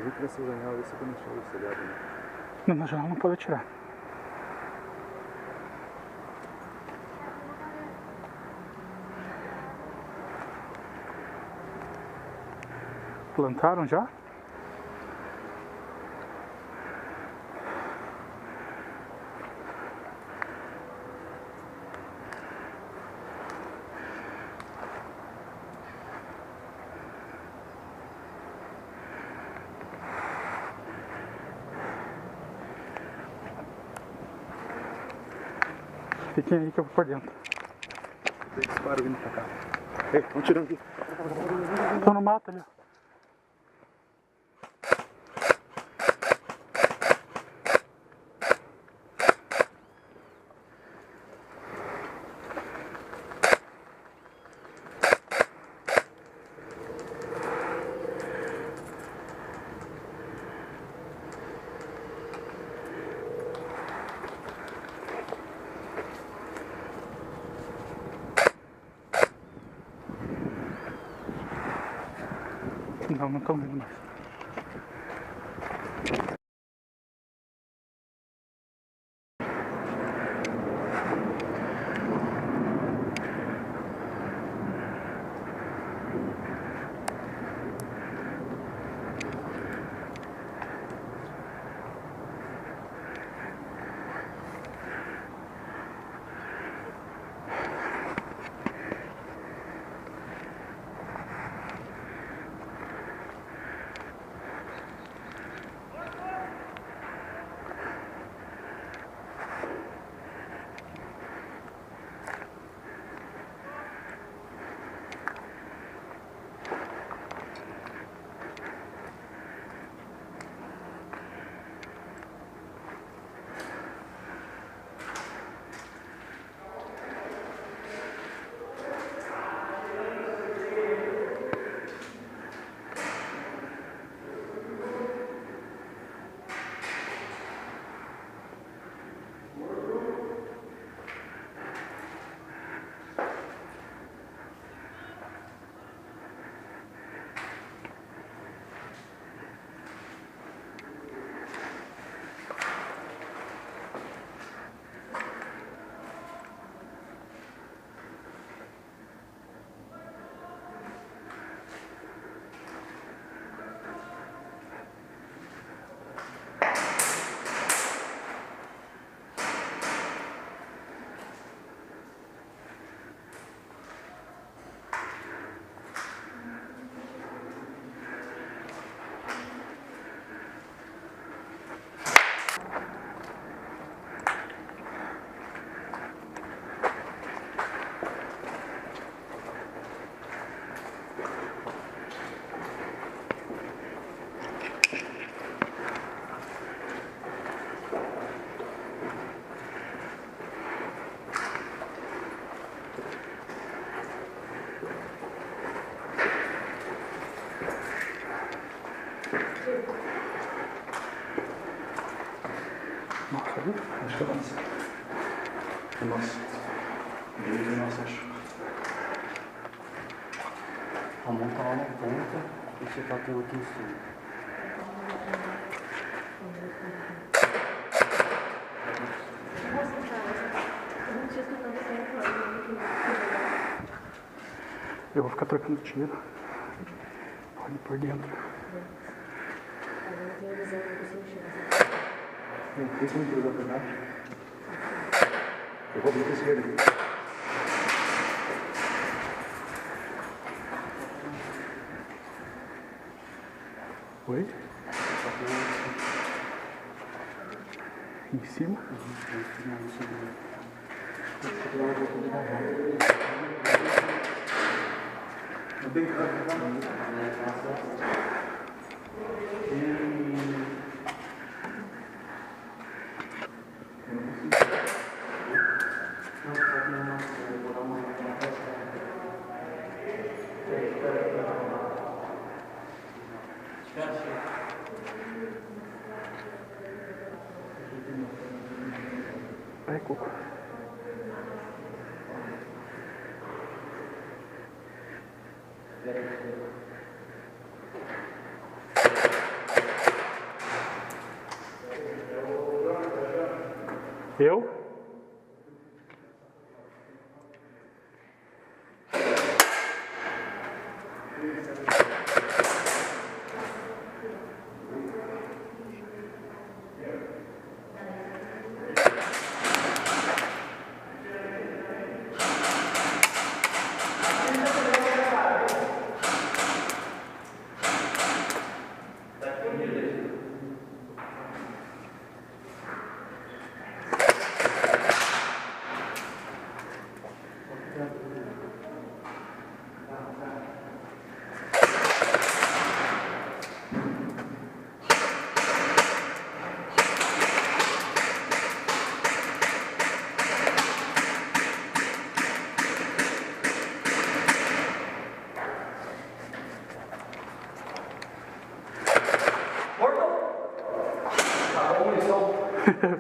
A gente vai se zanhar, ver se eu não chego o telhado, né? Não, na janela não pode atirar. Plantaram já? Fiquem aí que eu vou por dentro. Tem disparo vindo pra cá. Ei, estão tirando aqui. Estão no mato ali, ó. Não estão vindo mais. Nossa, viu? Acho que é nossa. É nossa. Beleza, nossa, acho. A mão tá lá na ponta e você tá aqui em cima. Eu vou ficar trocando tiro. Olha por dentro. Tem como cruzar pra baixo? Eu vou vir pra esquerda aqui. Oi? Em cima? Não tem que Vai, Coco. Eu?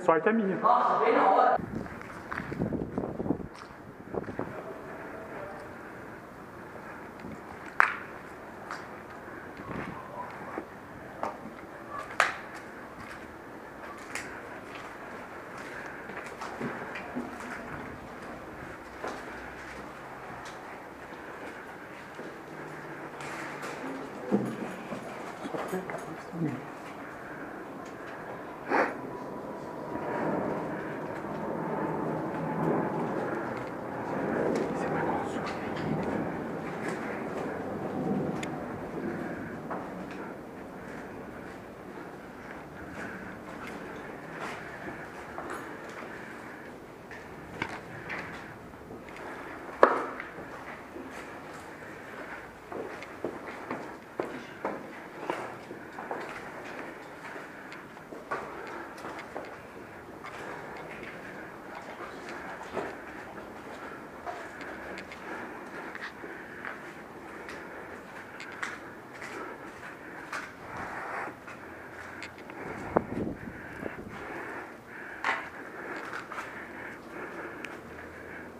Sorte é minha. Nossa, bem na hora.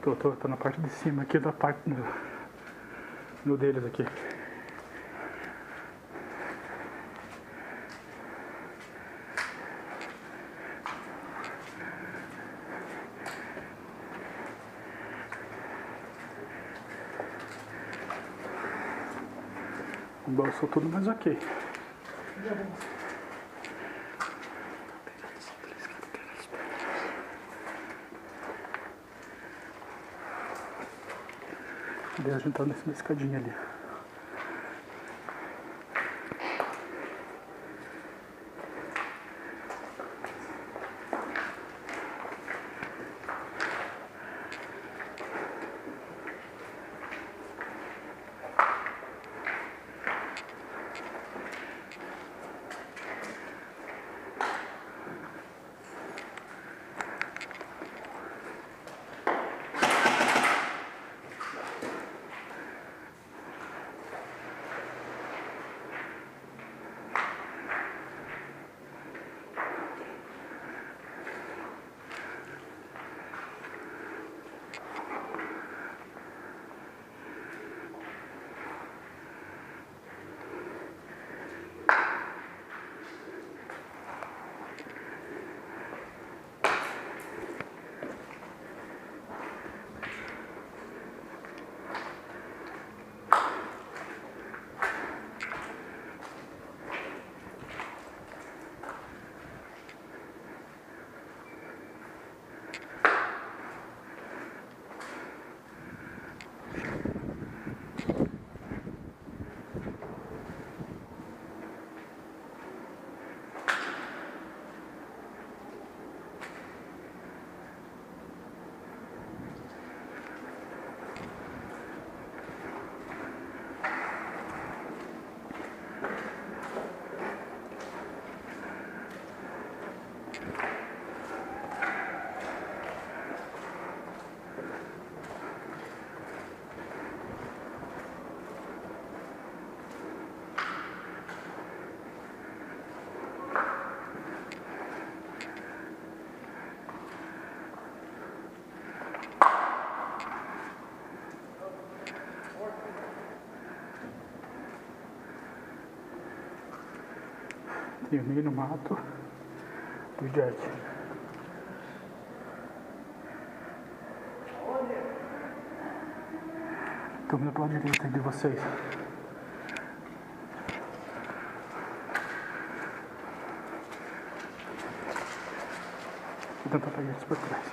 Tô na parte de cima aqui da parte no deles aqui. Embolsou tudo, mas ok. Daí a gente tá nessa escadinha ali. Terminei no mato do Jack. Tô vindo pela direita de vocês. Vou tentar pegar eles por trás.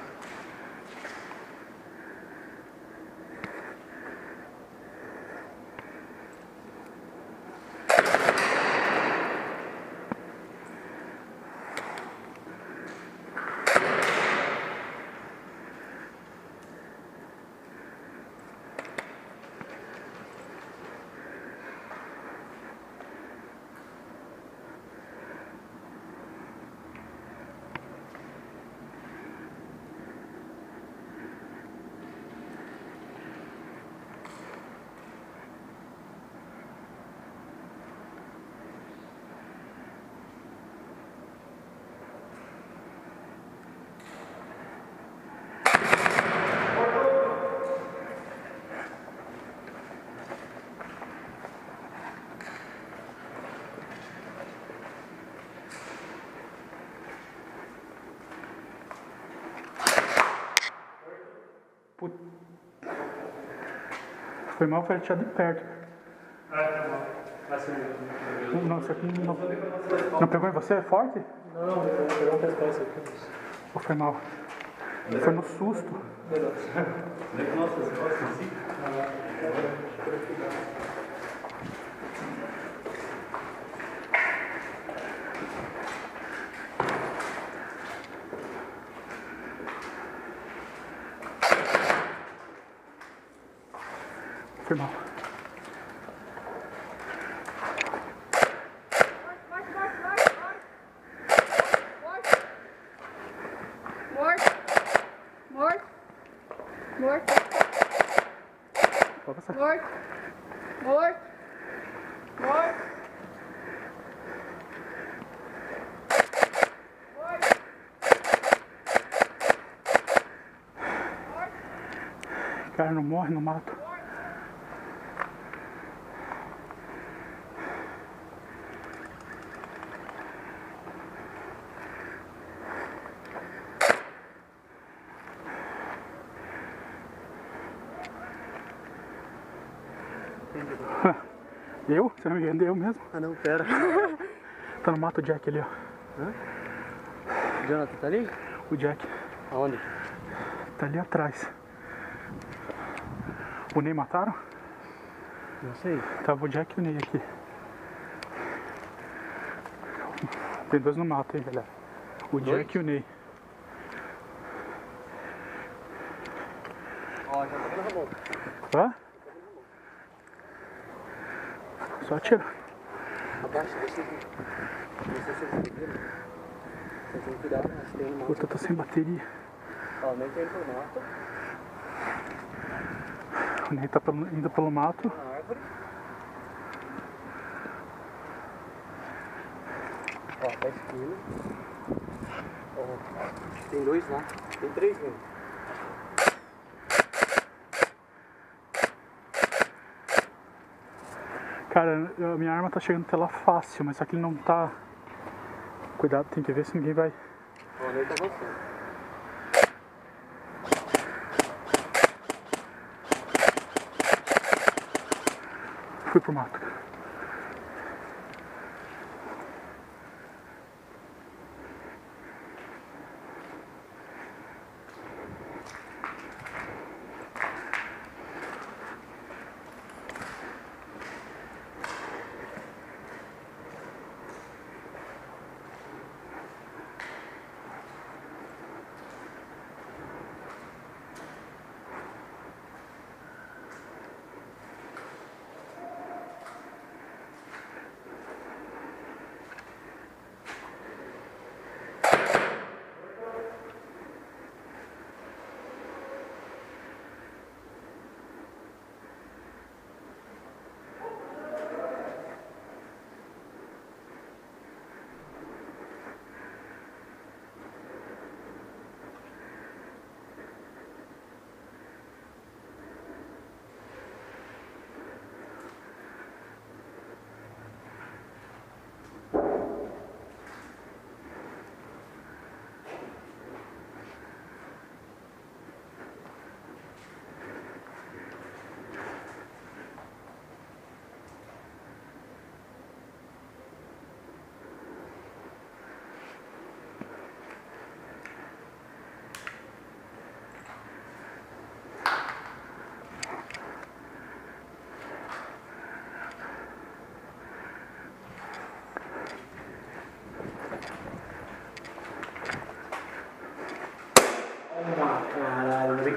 Foi mal, foi atirado de perto. Não, isso aqui não. Não pegou em você? É forte? Não, pegou um pescoço aqui. Ou foi mal? Foi no susto. Foi mal. Morto. Pode passar. Morto. Morto. Morto. Cara, não morre, não mata. Eu? Você não me entendeu mesmo? Ah não, pera. Tá no mato o Jack ali, ó. Jonathan, tá ali? O Jack Aonde? tá ali atrás. O Ney mataram? Não sei. Tava o Jack e o Ney aqui. Tem dois no mato aí, galera. O Jack e o Ney. Ó, já tá vendo a boca. Hã? Só atira. Abaixa, deixa aqui. Não sei se eu vou ter. Você tem que cuidar, né? Se tem no mato. Puta, tá sem bateria. Ó, nem tem pro mato. O Ney tá indo pelo mato. Na árvore. Ó, tá esquina. Ó, tem dois lá. Tem três mesmo. Cara, a minha arma tá chegando até lá fácil, mas só que ele não tá. Cuidado, tem que ver se ninguém vai. Ó, nem tá você. Fui pro mato.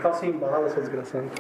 tá sem bala, seu desgraçado.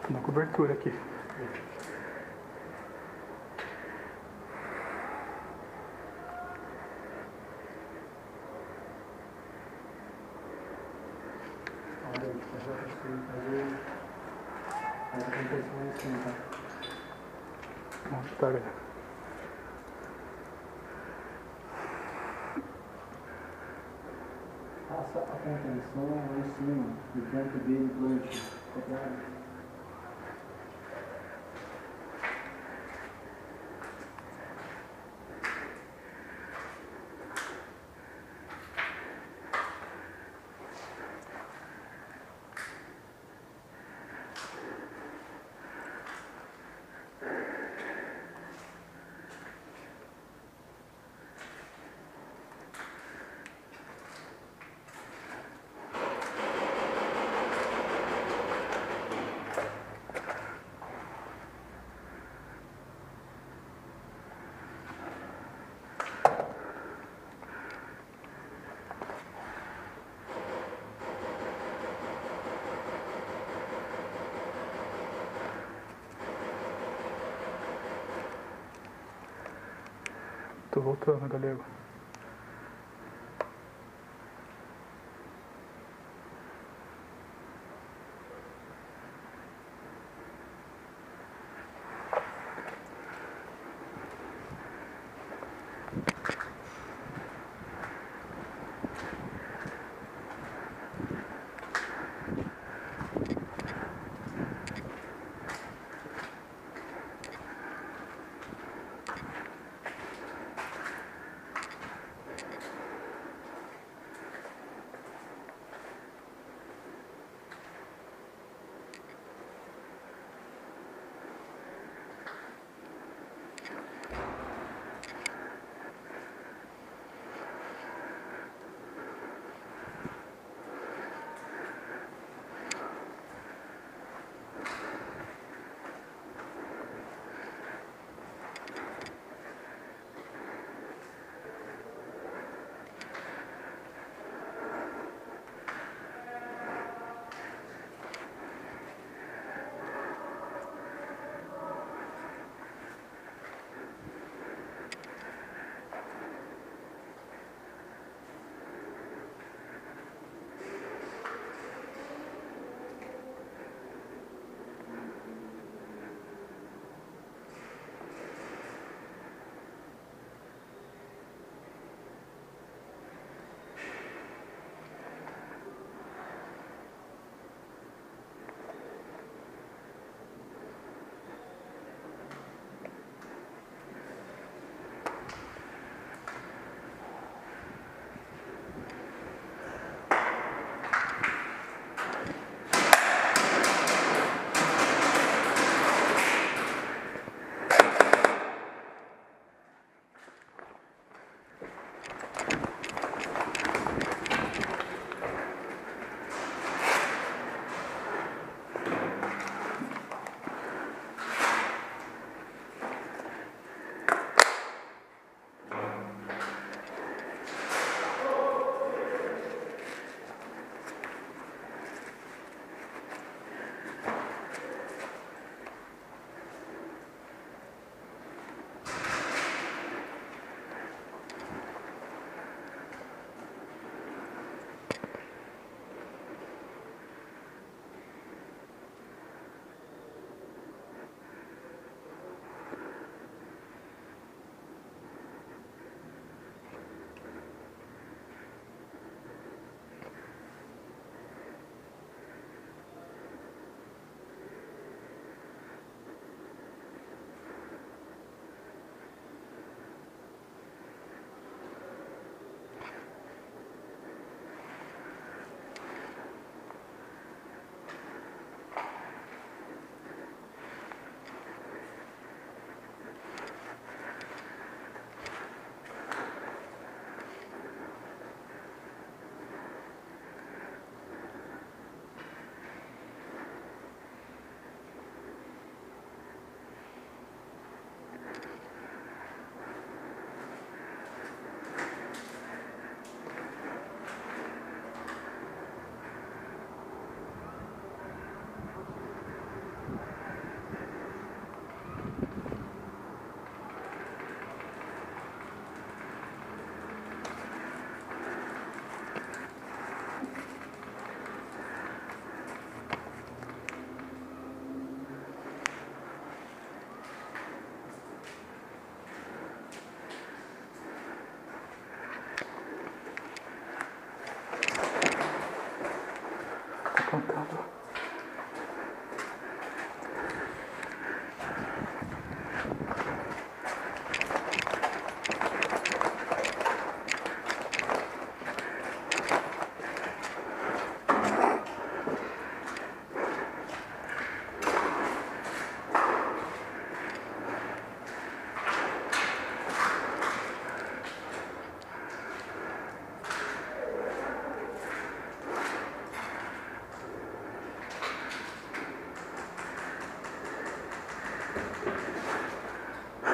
Na cobertura aqui. Onde tá, galera? Faça a contenção lá em cima, no canto dele, plante. Copiado. Tô voltando, galego.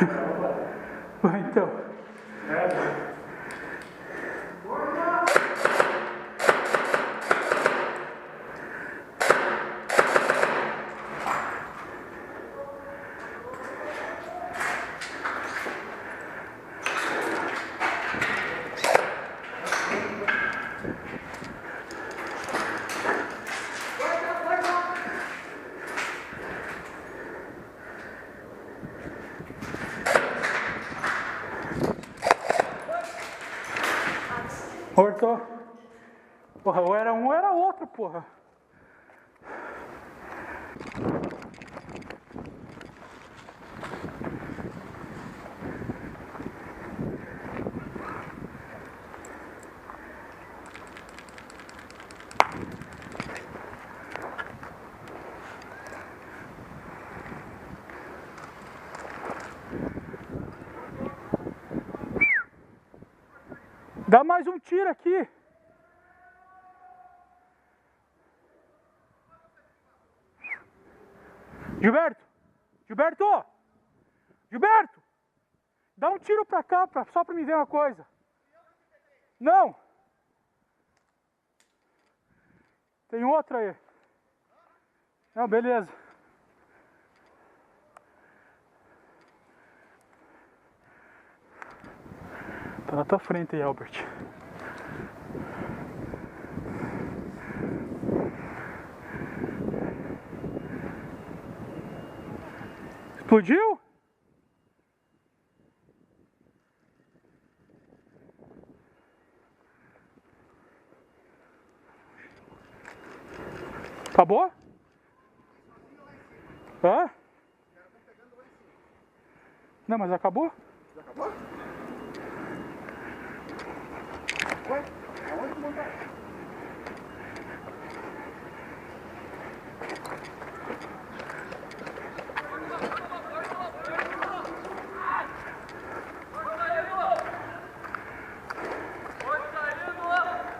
Então. Morto. Porra, ou era um ou era outro, porra. Dá mais um tiro aqui. Gilberto! Gilberto! Gilberto! Dá um tiro pra cá, só pra me ver uma coisa. Não! Tem outra aí. Não, beleza. Tá na tua frente aí, Albert. Explodiu? Acabou? Hã? Não, mas acabou? Já acabou? Ué? Aonde que montar?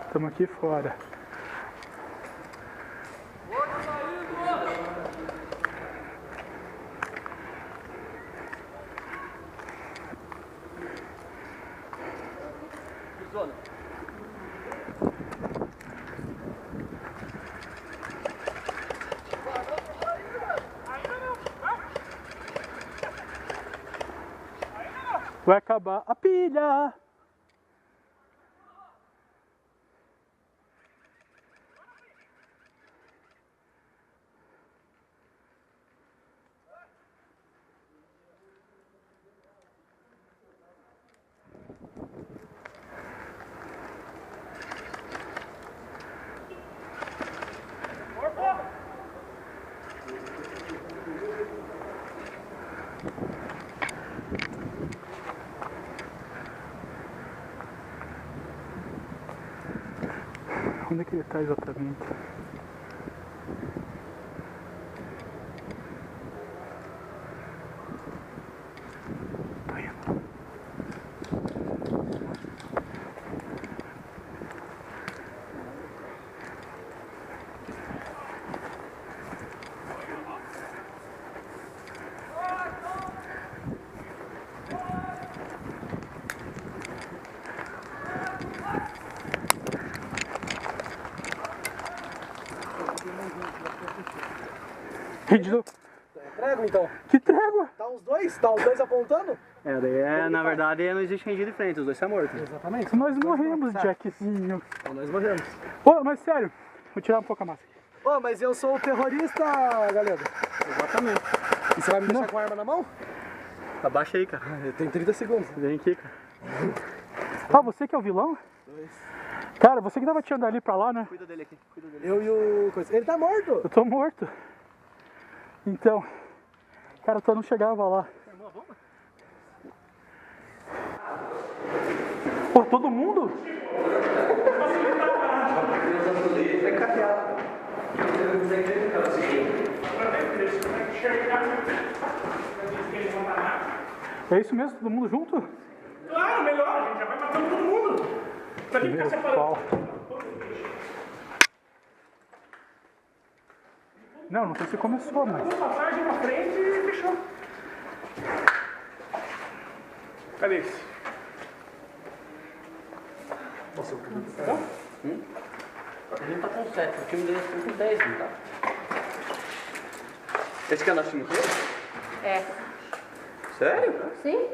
Estamos aqui fora. Zona. Vai acabar a pilha. Onde é que ele está exatamente? Tô indo. Trégua então. Que trégua? Tá os dois? Tá os dois apontando? É, daí na verdade não existe rendido de frente, os dois são mortos. Exatamente. Nós morremos, Jackzinho. Então nós morremos. Ô, mas sério, vou tirar um pouco a máscara. Ô, mas eu sou o terrorista, galera. Exatamente. E você vai me deixar com a arma na mão? Abaixa aí, cara. Tem 30 segundos. Vem aqui, cara. Ah, você que é o vilão? Cara, você que tava tirando ali pra lá, né? Cuida dele aqui, cuida dele. Eu e o... Ele tá morto. Eu tô morto. Então, cara, tu não chegava lá. Pô, todo mundo? É isso mesmo? Todo mundo junto? Claro, melhor, a gente já vai matando todo mundo. Pra que ficar Meu separando? pau. Não sei se começou, mas... Passagem pra frente e fechou. Cadê esse? Nossa, eu acredito. Tá? A gente tá com 7, o time deles tá com 10, não tá? Esse que é nosso time inteiro? É. Sério? Sim?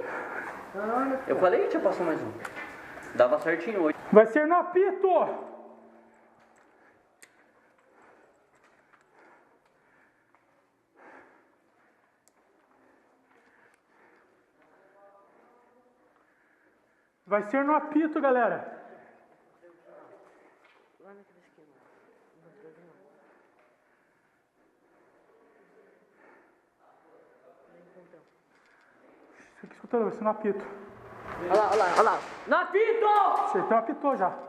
Eu falei que tinha passado mais um. Dava certinho hoje. Vai ser no apito! Vai ser no apito, galera. Fica escutando, vai ser no apito. Olha lá, olha lá, olha lá. No apito! Você então apitou já.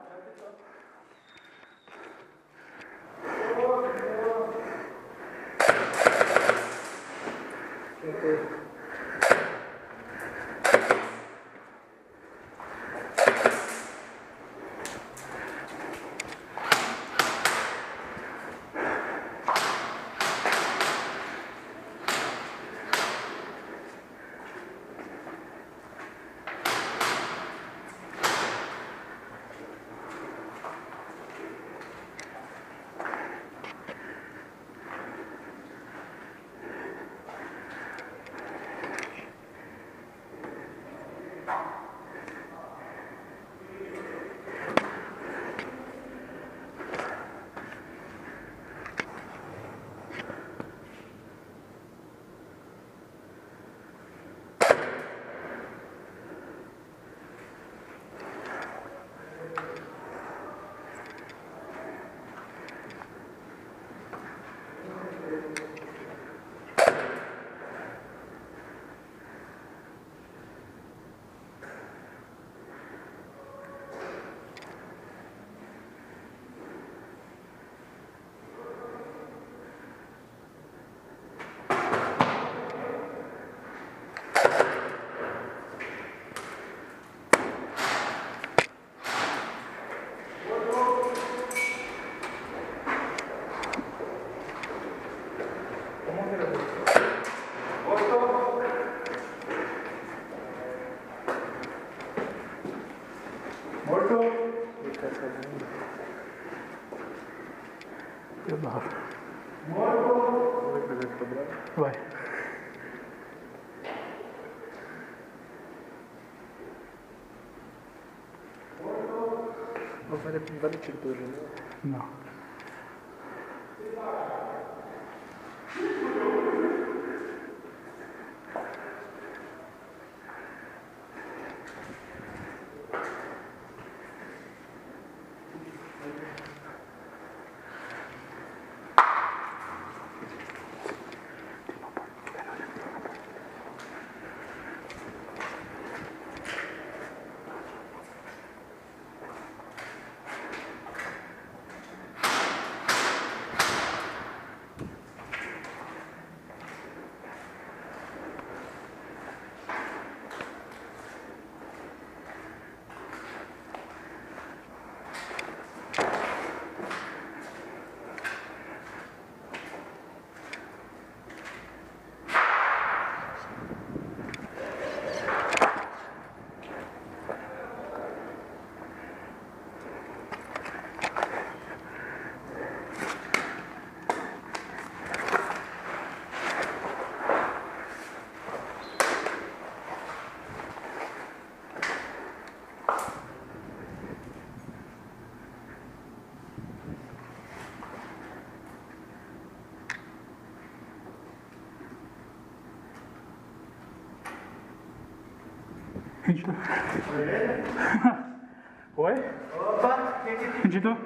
Vai. Não vai dar tiro pelo janela. Não. Oi? Opa! Rendido?